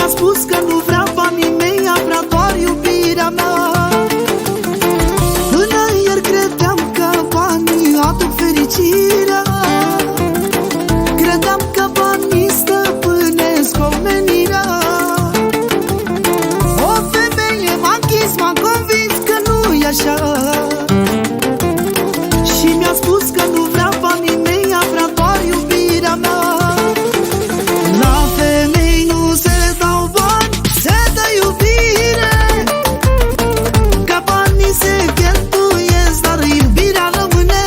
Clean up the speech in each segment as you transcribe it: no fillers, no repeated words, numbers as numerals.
mi-a spus că nu vrea banii mei, ea vrea doar iubirea mea. Până ieri credeam că banii aduc fericirea, credeam că banii stăpânesc omenirea. O femeie m-a închis, m-a convins că nu-i așa, și mi-a spus că nu vrea banii mei, ea vrea doar iubirea mea. La femei nu se dau bani, se dă iubire, că banii se cheltuiesc, dar iubirea rămâne.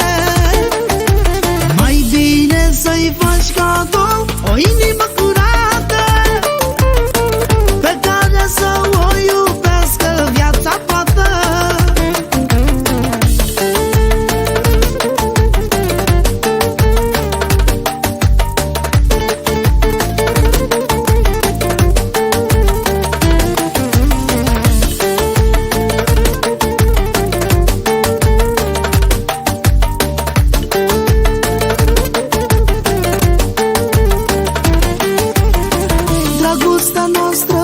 Mai bine să-i faci cadou o inimă curată, pe care să o iubească viața toată. Dragostea noastră